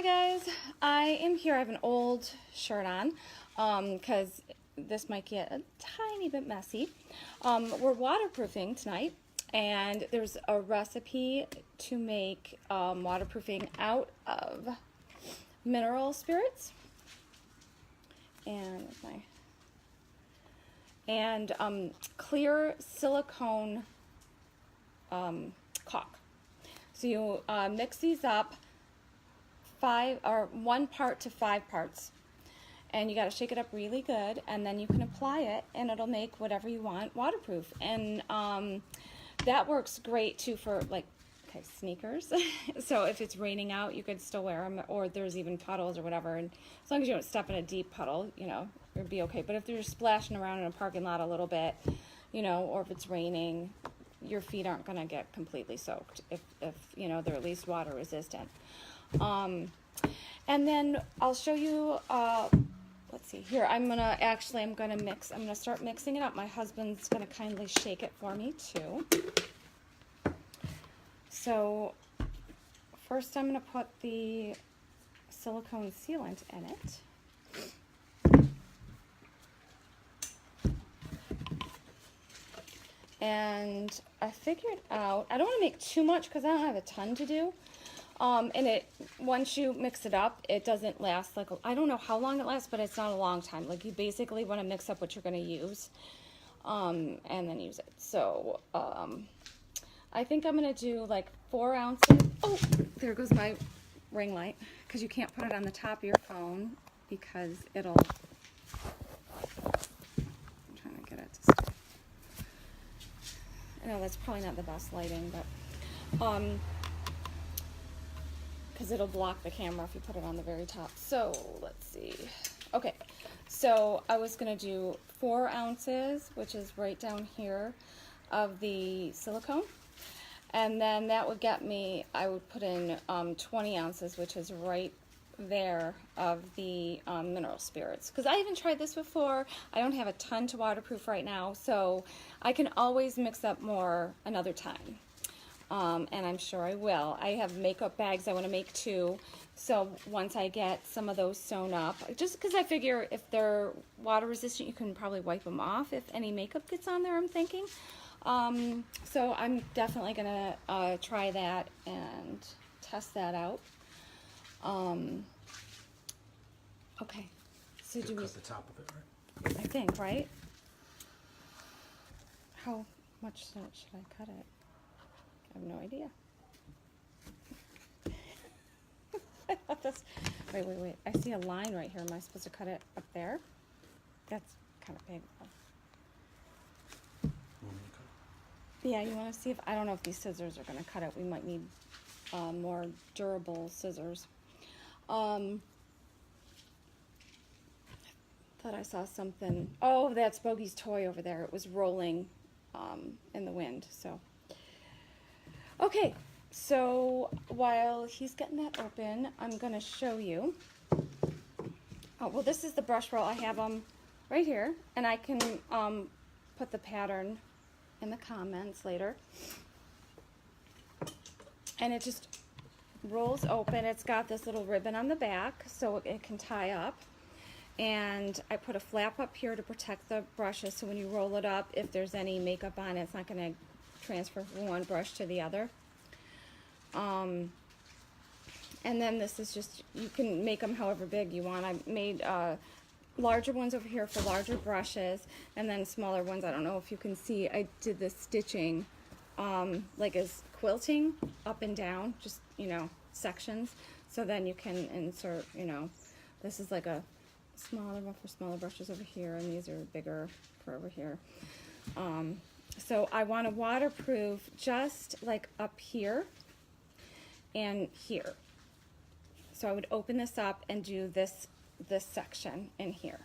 guys, I am here. I have an old shirt on because this might get a tiny bit messy. We're waterproofing tonight, and there's a recipe to make waterproofing out of mineral spirits and clear silicone caulk. So you mix these up 1 part to 5 parts, and you got to shake it up really good, and then you can apply it and it'll make whatever you want waterproof. And that works great too for sneakers. So if it's raining out, you could still wear them, or there's even puddles or whatever, and as long as you don't step in a deep puddle, you know, you'll be okay. But if you're splashing around in a parking lot a little bit, you know, or if it's raining, your feet aren't going to get completely soaked if you know, they're at least water resistant. And then I'll show you, let's see here, I'm gonna start mixing it up. My husband's gonna kindly shake it for me too. So first I'm gonna put the silicone sealant in it. And I figured out, I don't want to make too much because I don't have a ton to do. And once you mix it up, it doesn't last I don't know how long it lasts, but it's not a long time. Like, you basically want to mix up what you're going to use, and then use it. So, I think I'm going to do like 4 ounces. Oh, there goes my ring light, because you can't put it on the top of your phone because it'll, I'm trying to get it to stay. I know that's probably not the best lighting, but, because it'll block the camera if you put it on the very top. So let's see. Okay, so I was gonna do 4 ounces, which is right down here, of the silicone, and then that would get me, I would put in 20 ounces, which is right there, of the mineral spirits. Because I haven't tried this before. I don't have a ton to waterproof right now, so I can always mix up more another time. And I'm sure I will. I have makeup bags I want to make too, so once I get some of those sewn up, just because I figure if they're water resistant, you can probably wipe them off if any makeup gets on there, I'm thinking. So I'm definitely going to try that and test that out. Okay, so do we cut the top of it, right? I think, right? How much should I cut it? I have no idea. I thought this, wait. I see a line right here. Am I supposed to cut it up there? That's kind of big. Yeah, you want to see if, I don't know if these scissors are going to cut it. We might need more durable scissors. Thought I saw something. Oh, that's Bogey's toy over there. It was rolling in the wind, so. Okay, so while he's getting that open, I'm going to show you. Oh, well, this is the brush roll. I have them right here, and I can put the pattern in the comments later. And it just rolls open. It's got this little ribbon on the back so it can tie up. And I put a flap up here to protect the brushes, so when you roll it up, if there's any makeup on it, it's not going to transfer from one brush to the other. And then this is just, you can make them however big you want. I made larger ones over here for larger brushes, and then smaller ones. I don't know if you can see, I did the stitching like as quilting up and down, just, you know, sections, so then you can insert, you know, this is like a smaller one for smaller brushes over here, and these are bigger for over here. So I want to waterproof just like up here and here. So I would open this up and do this section in here.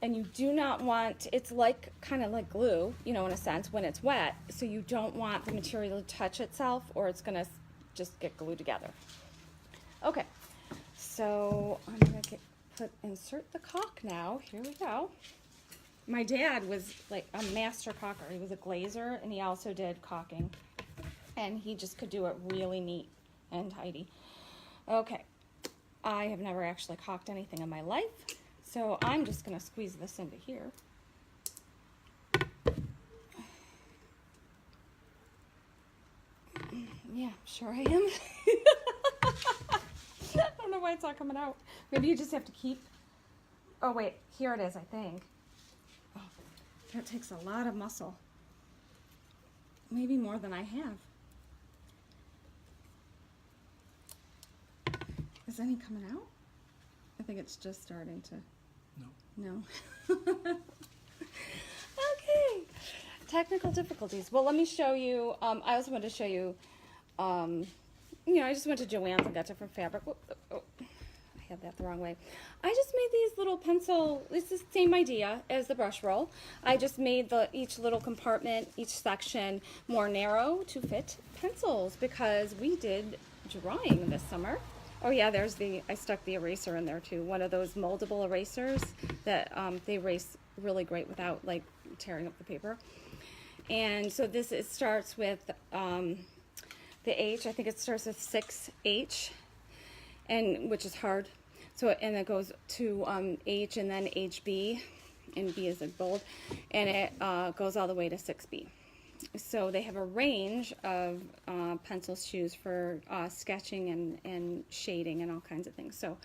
And you do not want, it's like kind of like glue, you know, in a sense, when it's wet, so you don't want the material to touch itself, or it's going to just get glued together. Okay, so I'm going to insert the caulk now. Here we go. My dad was like a master caulker. He was a glazer, and he also did caulking. And he just could do it really neat and tidy. Okay, I have never actually caulked anything in my life, so I'm just going to squeeze this into here. Yeah, sure I am. I don't know why it's not coming out. Maybe you just have to keep... Oh, wait, here it is, I think. Oh, that takes a lot of muscle. Maybe more than I have. Is any coming out? I think it's just starting to... No. Okay. Technical difficulties. Well, let me show you. I also wanted to show you, I just went to Joann's and got different fabric. Oh, I had that the wrong way. I just made these little pencil, it's the same idea as the brush roll. I just made each little compartment, each section more narrow to fit pencils because we did drawing this summer. Oh yeah, I stuck the eraser in there too. One of those moldable erasers that they erase really great without like tearing up the paper. And so it starts with the H. I think it starts with 6H, which is hard. So and it goes to H and then HB, and B is like bold, and it goes all the way to 6B. So they have a range of pencils to use for sketching and shading and all kinds of things. So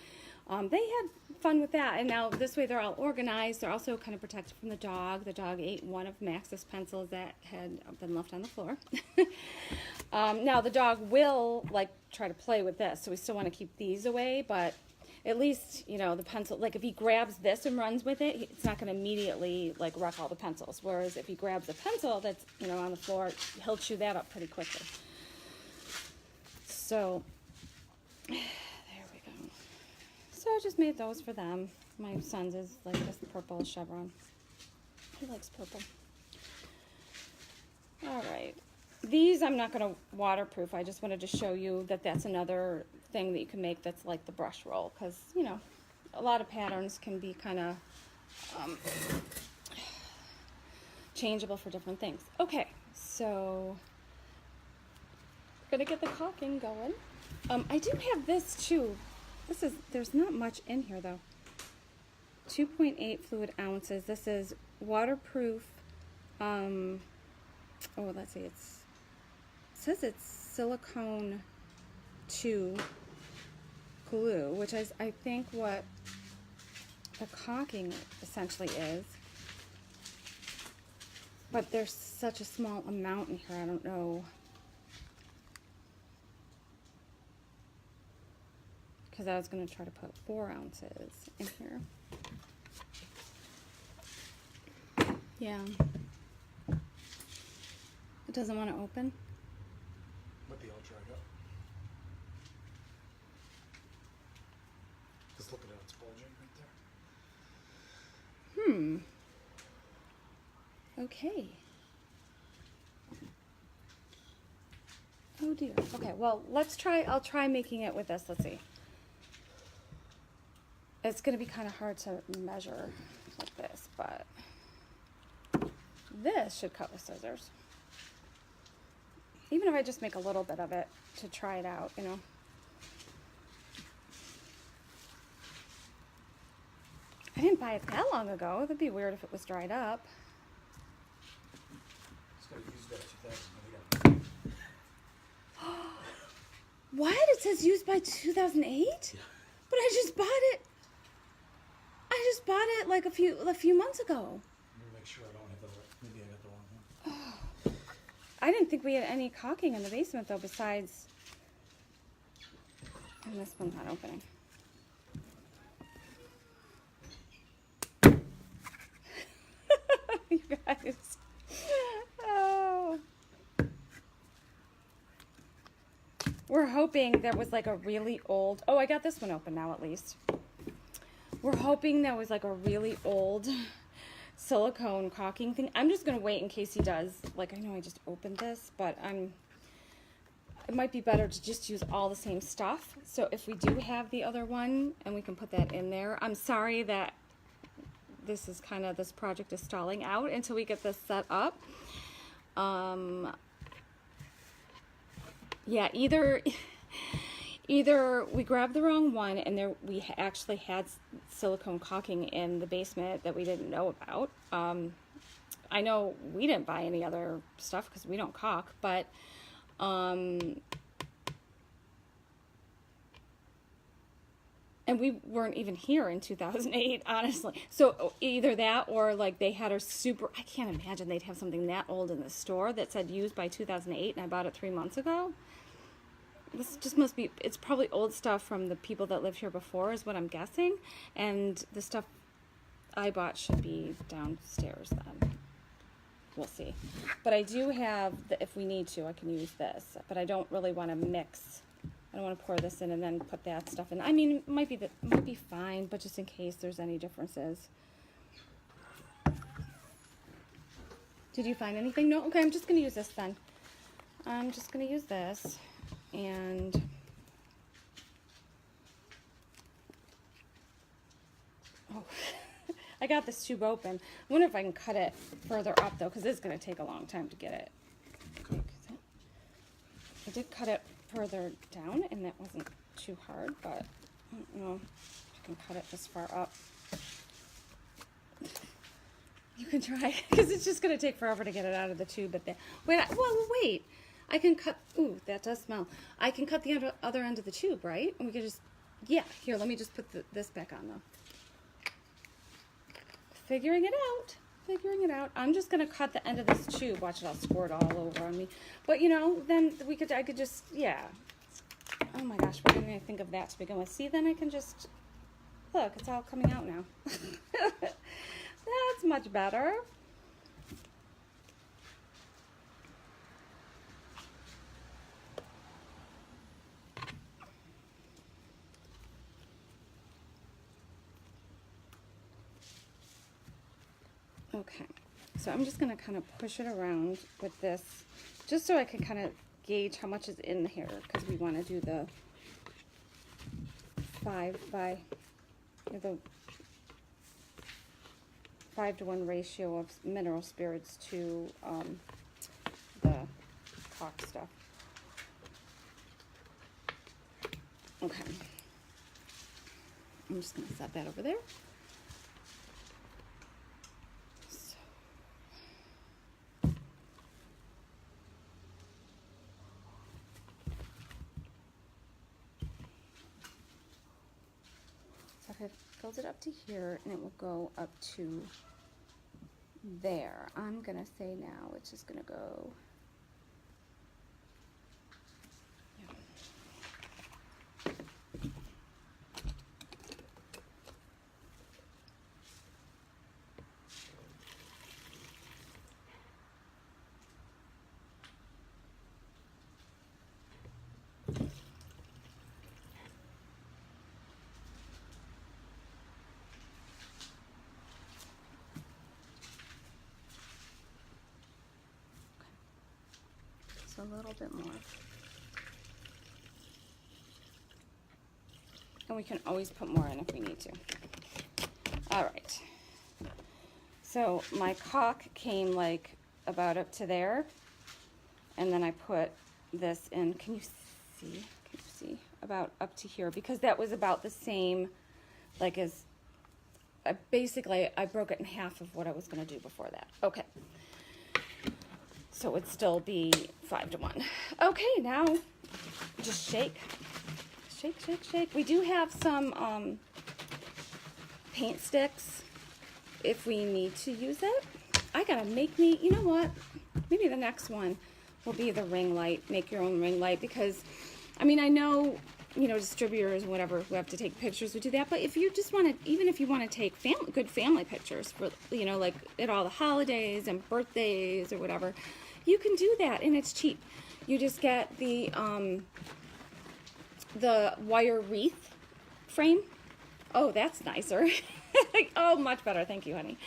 they had fun with that. And now this way they're all organized. They're also kind of protected from the dog. The dog ate one of Max's pencils that had been left on the floor. Now the dog will like try to play with this. So we still want to keep these away, but at least, the pencil, like if he grabs this and runs with it, it's not going to immediately like wreck all the pencils. Whereas if he grabs a pencil that's, on the floor, he'll chew that up pretty quickly. So, there we go. So I just made those for them. My son's is like this purple chevron. He likes purple. All right. These I'm not going to waterproof. I just wanted to show you that that's another thing that you can make that's like the brush roll, because a lot of patterns can be kind of changeable for different things. Okay, so gonna get the caulking going. I do have this too. There's not much in here though. 2.8 fluid ounces. This is waterproof. Let's see. It says it's silicone 2 glue, which is I think what the caulking essentially is. But there's such a small amount in here, I don't know. Because I was going to try to put 4 ounces in here. Yeah. It doesn't want to open. Might be all dried up. Just look at it, it's bulging right there. Okay. Oh dear. Okay, well, I'll try making it with this. Let's see. It's going to be kind of hard to measure like this, but this should cut with scissors. Even if I just make a little bit of it to try it out, I didn't buy it that long ago. That'd be weird if it was dried up. It's got used by 2000. What? It says used by 2008? Yeah. But I just bought it. Like a few months ago. Let me make sure I don't have maybe I got the wrong one. I didn't think we had any caulking in the basement though besides... And this one's not opening. You guys. Oh. We're hoping there was like a really old... Oh, I got this one open now at least. We're hoping there was like a really old silicone caulking thing. I'm just going to wait in case he does. Like, I know I just opened this, but it might be better to just use all the same stuff. So if we do have the other one, and we can put that in there. I'm sorry that this project is stalling out until we get this set up. Yeah, either either we grabbed the wrong one and there we actually had silicone caulking in the basement that we didn't know about. I know we didn't buy any other stuff because we don't caulk, but and we weren't even here in 2008, honestly. So either that or like they had a super, I can't imagine they'd have something that old in the store that said used by 2008 and I bought it 3 months ago. This just must be, it's probably old stuff from the people that lived here before is what I'm guessing. And the stuff I bought should be downstairs then. We'll see. But I do have, if we need to, I can use this. But I don't really want to mix. I don't want to pour this in and then put that stuff in. I mean, it might be fine, but just in case there's any differences. Did you find anything? No? Okay, I'm just going to use this then. I'm just going to use this. And oh, I got this tube open. I wonder if I can cut it further up though, because it's going to take a long time to get it. I did cut it further down, and that wasn't too hard, but I don't know if I can cut it this far up. You can try, because it's just going to take forever to get it out of the tube. But wait. I can cut, ooh, that does smell. I can cut the other end of the tube, right? And we could just, yeah, here, let me just put this back on though. Figuring it out. I'm just going to cut the end of this tube. Watch it, I'll squirt all over on me. But you know, then I could just, yeah. Oh my gosh, why didn't I think of that to begin with? See, then I can just, look, it's all coming out now. That's much better. Okay, so I'm just going to kind of push it around with this, just so I can kind of gauge how much is in here, because we want to do the 5:1 ratio of mineral spirits to the caulk stuff. Okay, I'm just going to set that over there. I've filled it up to here, and it will go up to there. I'm gonna say now it's just gonna go. A little bit more, and we can always put more in if we need to. All right, so my caulk came like about up to there, and then I put this in. Can you see about up to here, because that was about the same, like as basically I broke it in half of what I was going to do before that. Okay. So it would still be 5:1. Okay, now just shake. We do have some paint sticks if we need to use it. I gotta make me, you know what? Maybe the next one will be the ring light. Make your own ring light, because, I mean, I know, you know, distributors and whatever who have to take pictures would do that. But if you just want to, even if you want to take good family pictures for, you know, like at all the holidays and birthdays or whatever, you can do that, and it's cheap. You just get the wire wreath frame. Oh, that's nicer. Oh, much better. Thank you, honey.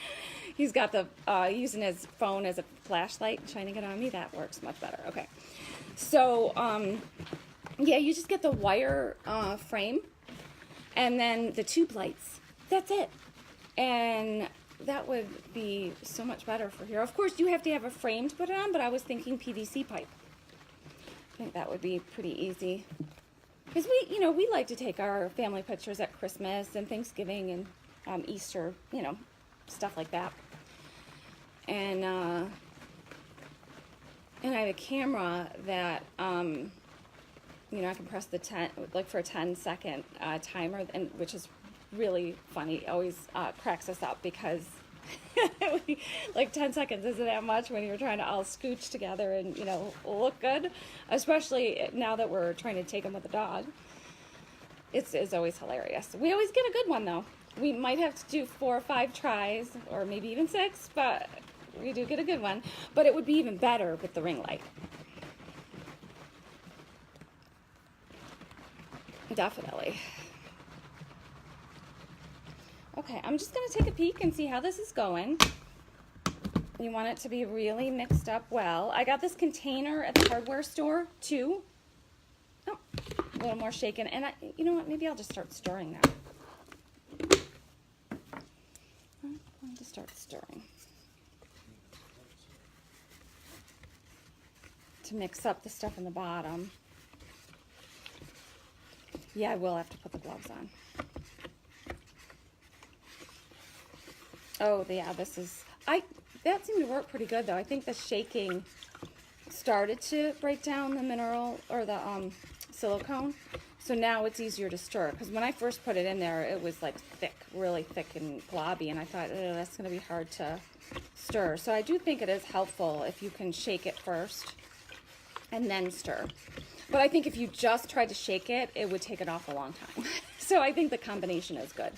He's got the using his phone as a flashlight, shining it on me. That works much better. Okay. So, yeah, you just get the wire frame, and then the tube lights. That's it. And that would be so much better for here. Of course, you have to have a frame to put it on, but I was thinking PVC pipe. I think that would be pretty easy. Because we like to take our family pictures at Christmas and Thanksgiving and Easter, stuff like that. And I have a camera that, I can press the 10, like for a 10-second timer, and which is really funny. It always cracks us up because like 10 seconds isn't that much when you're trying to all scooch together and, look good, especially now that we're trying to take them with a dog. It's always hilarious. We always get a good one, though. We might have to do 4 or 5 tries, or maybe even 6, but we do get a good one. But it would be even better with the ring light. Definitely. Okay, I'm just going to take a peek and see how this is going. You want it to be really mixed up well. I got this container at the hardware store, too. Oh, a little more shaken. And you know what? Maybe I'll just start stirring now. I'm going to start stirring. To mix up the stuff in the bottom. Yeah, I will have to put the gloves on. Oh, yeah, this is... That seemed to work pretty good, though. I think the shaking started to break down the mineral, or the silicone. So now it's easier to stir. Because when I first put it in there, it was like thick, really thick and globby. And I thought, oh, that's going to be hard to stir. So I do think it is helpful if you can shake it first and then stir. But I think if you just tried to shake it, it would take an awful long time. So I think the combination is good.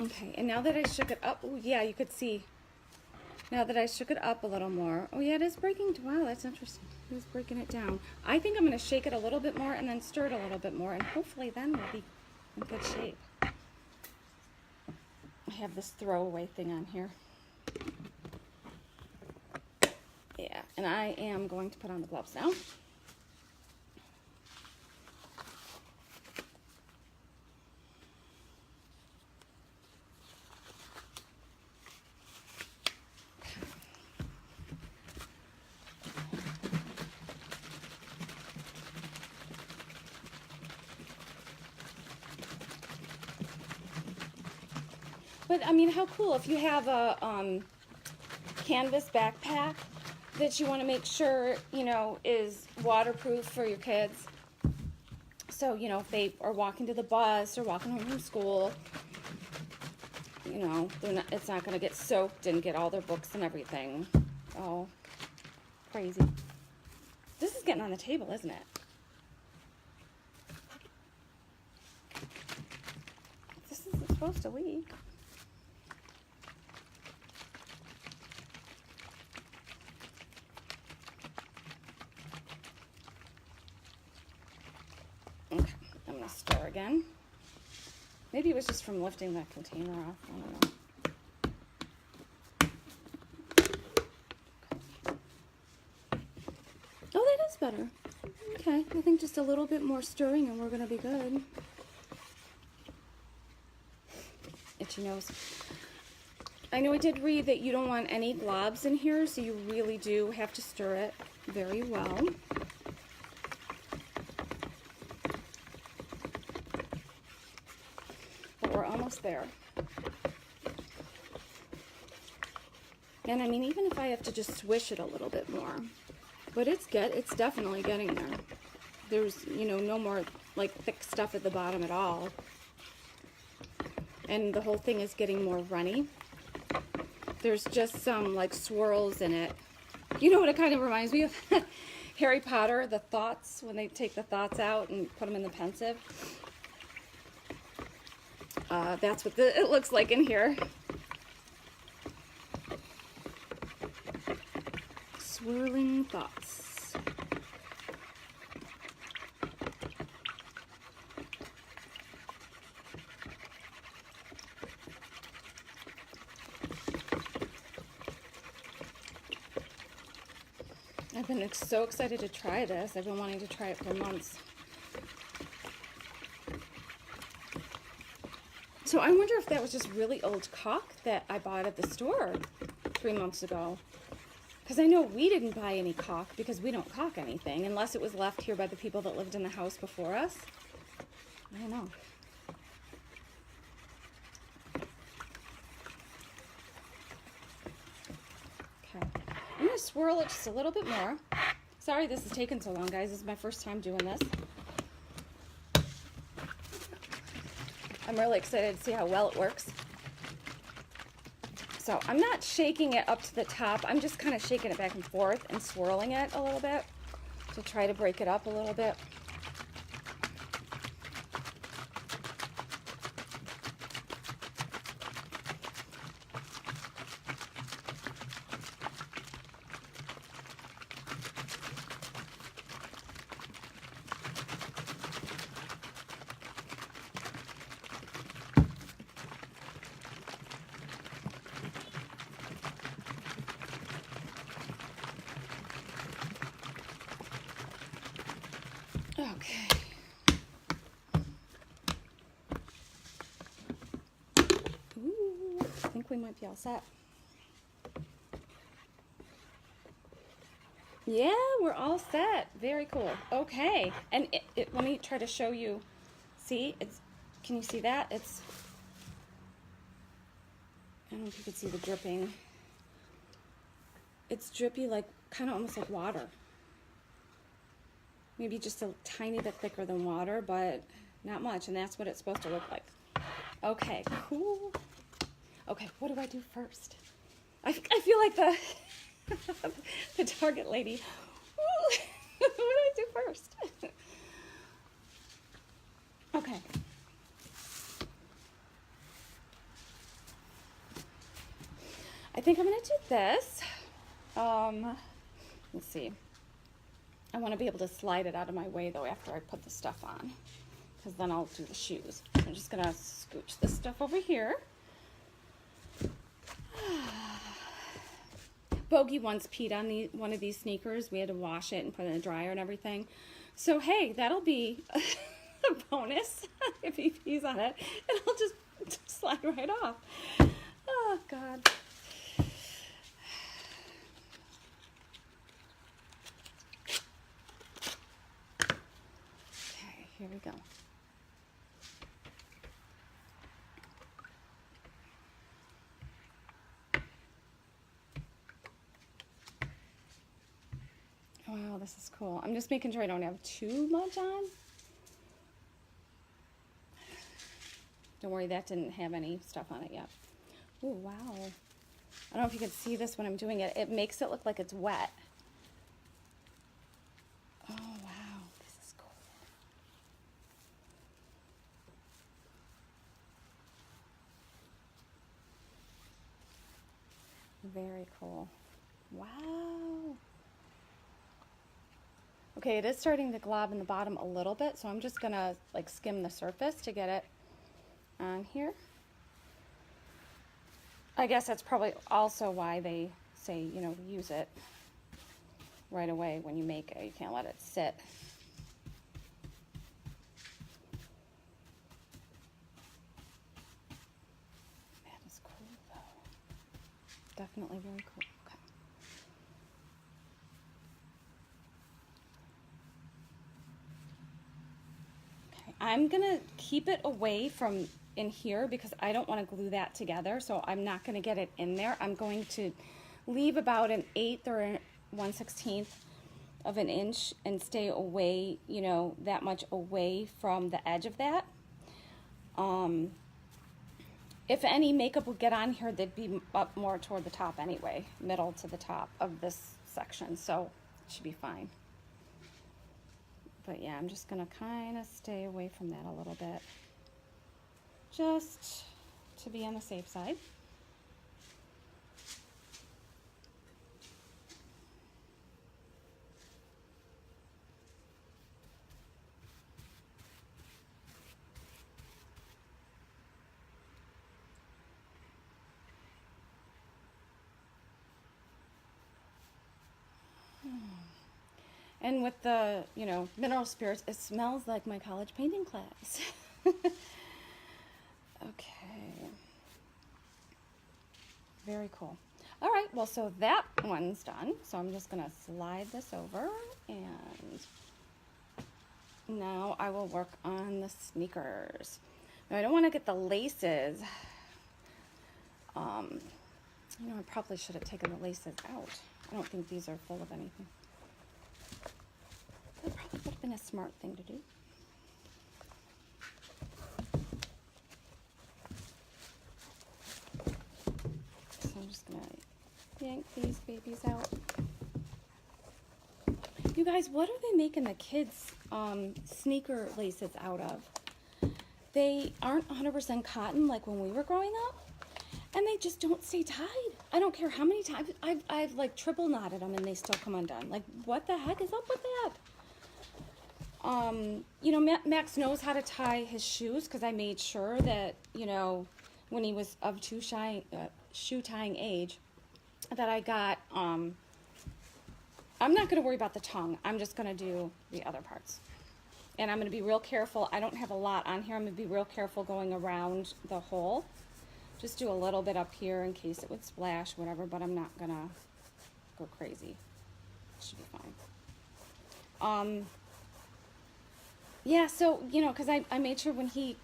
Okay, and now that I shook it up, oh yeah, you could see. Now that I shook it up a little more, oh yeah, it is breaking. Wow, that's interesting. It is breaking it down. I think I'm going to shake it a little bit more and then stir it a little bit more, and hopefully then we'll be in good shape. I have this throwaway thing on here. Yeah, and I am going to put on the gloves now. But I mean, how cool if you have a canvas backpack that you want to make sure, is waterproof for your kids. So, if they are walking to the bus or walking home from school, it's not going to get soaked and get all their books and everything. Oh, crazy. This is getting on the table, isn't it? This isn't supposed to leak. Okay, I'm going to stir again. Maybe it was just from lifting that container off. I don't know. Oh, that is better. Okay, I think just a little bit more stirring and we're going to be good. Itchy nose. I know I did read that you don't want any globs in here, so you really do have to stir it very well. But we're almost there. And I mean, even if I have to just swish it a little bit more, but it's definitely getting there. There's, no more like thick stuff at the bottom at all. And the whole thing is getting more runny. There's just some like swirls in it. You know what it kind of reminds me of? Harry Potter, the thoughts, when they take the thoughts out and put them in the pensieve. That's what it looks like in here. Swirling thoughts. I've been so excited to try this. I've been wanting to try it for months. So I wonder if that was just really old caulk that I bought at the store 3 months ago. Because I know we didn't buy any caulk because we don't caulk anything unless it was left here by the people that lived in the house before us. I don't know. Okay, I'm going to swirl it just a little bit more. Sorry this is taking so long, guys. This is my first time doing this. I'm really excited to see how well it works. So I'm not shaking it up to the top. I'm just kind of shaking it back and forth and swirling it a little bit to try to break it up a little bit. Okay. Ooh, I think we might be all set. Yeah, we're all set. Very cool. Okay, and let me try to show you. See, can you see that? I don't know if you can see the dripping. It's drippy, like kind of almost like water. Maybe just a tiny bit thicker than water, but not much, and that's what it's supposed to look like. Okay, cool. Okay, what do I do first? I feel like the Target lady. What do I do first? Okay. I think I'm gonna do this. Let's see. I want to be able to slide it out of my way though after I put the stuff on, because then I'll do the shoes. So I'm just gonna scooch this stuff over here. Bogey once peed on one of these sneakers. We had to wash it and put it in the dryer and everything. So hey, that'll be a bonus if he pees on it. It'll just slide right off. Oh God. Okay, here we go. Wow, this is cool. I'm just making sure I don't have too much on. Don't worry, that didn't have any stuff on it yet. Oh, wow. I don't know if you can see this when I'm doing it. It makes it look like it's wet. Oh, wow. This is cool. Very cool. Wow. Okay, it is starting to glob in the bottom a little bit, so I'm just gonna like skim the surface to get it on here. I guess that's probably also why they say, you know, use it right away when you make it. You can't let it sit. That is cool though. Definitely very cool. I'm gonna keep it away from in here because I don't want to glue that together, so I'm not going to get it in there. I'm going to leave about 1/8 or 1/16 of an inch and stay away, you know, that much away from the edge of that. If any makeup would get on here, they'd be up more toward the top anyway, middle to the top of this section, so it should be fine. But yeah, I'm just gonna kind of stay away from that a little bit, just to be on the safe side. And with the, you know, mineral spirits, it smells like my college painting class. Okay. Very cool. All right, well, so that one's done. So I'm just gonna slide this over, and now I will work on the sneakers. Now I don't want to get the laces. You know, I probably should have taken the laces out. I don't think these are full of anything. That probably would have been a smart thing to do. So I'm just gonna yank these babies out. You guys, what are they making the kids' sneaker laces out of? They aren't 100% cotton like when we were growing up, and they just don't stay tied. I don't care how many times I've like triple knotted them and they still come undone. Like, what the heck is up with that? You know, Max knows how to tie his shoes because I made sure that, you know, when he was of shoe tying age, that I got, I'm not going to worry about the tongue. I'm just going to do the other parts. And I'm going to be real careful. I don't have a lot on here. I'm going to be real careful going around the hole. Just do a little bit up here in case it would splash, whatever, but I'm not going to go crazy. It should be fine. Yeah, so, you know, because I made sure when he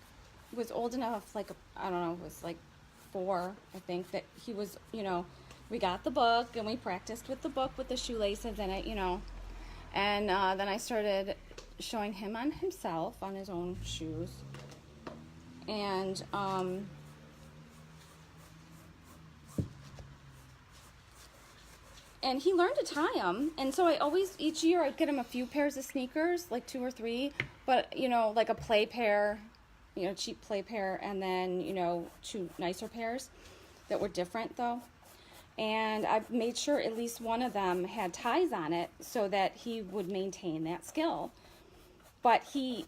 was old enough, like, I don't know, it was like 4, I think, that he was, you know, we got the book and we practiced with the book with the shoelaces in it, you know, and then I started showing him on himself, on his own shoes, and he learned to tie them, and so I always, each year I'd get him a few pairs of sneakers, like 2 or 3, but, you know, like a play pair, you know, cheap play pair, and then, you know, 2 nicer pairs that were different, though. And I've made sure at least one of them had ties on it so that he would maintain that skill. But he,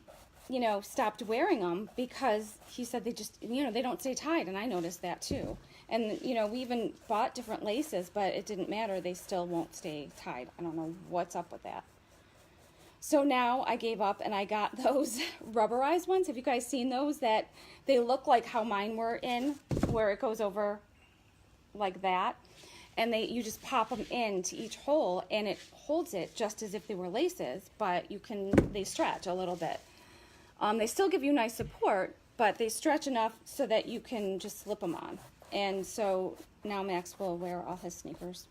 you know, stopped wearing them because he said they just, you know, they don't stay tied, and I noticed that too. And, you know, we even bought different laces, but it didn't matter. They still won't stay tied. I don't know what's up with that. So now I gave up and I got those rubberized ones. Have you guys seen those? That they look like how mine were in, where it goes over like that. And you just pop them into each hole and it holds it just as if they were laces, but they stretch a little bit. They still give you nice support, but they stretch enough so that you can just slip them on. And so now Max will wear all his sneakers.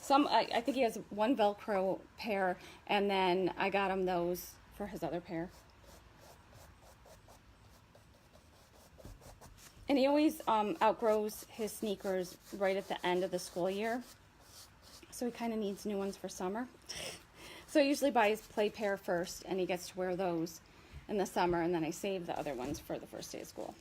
I think he has 1 Velcro pair, and then I got him those for his other pair. And he always outgrows his sneakers right at the end of the school year. So he kind of needs new ones for summer. So I usually buy his play pair first, and he gets to wear those in the summer, and then I save the other ones for the first day of school.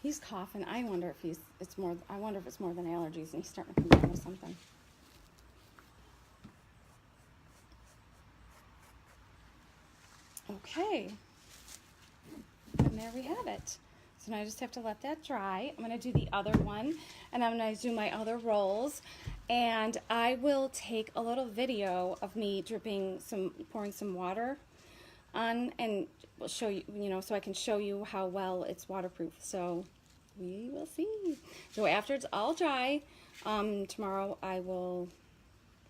He's coughing. I wonder if it's more than allergies and he's starting to come down with something. Okay. And there we have it. So now I just have to let that dry. I'm going to do the other one, and I'm going to do my other rolls, and I will take a little video of me pouring some water on, and we'll show you, you know, so I can show you how well it's waterproof. So we will see. So after it's all dry, tomorrow I don't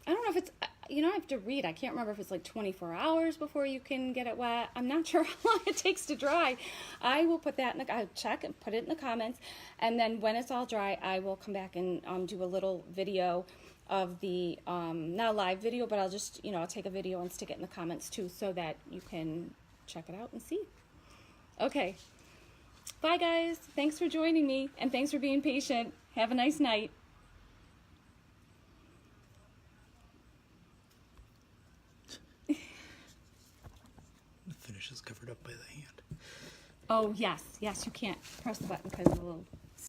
know if it's, you know, I have to read. I can't remember if it's like 24 hours before you can get it wet. I'm not sure how long it takes to dry. I will put that I'll check and put it in the comments. And then when it's all dry, I will come back and do a little video of the, not a live video, but I'll just, you know, I'll take a video and stick it in the comments too so that you can check it out and see. Okay. Bye guys. Thanks for joining me and thanks for being patient. Have a nice night. The finish is covered up by the hand. Oh, yes. Yes, you can't press the button because of the little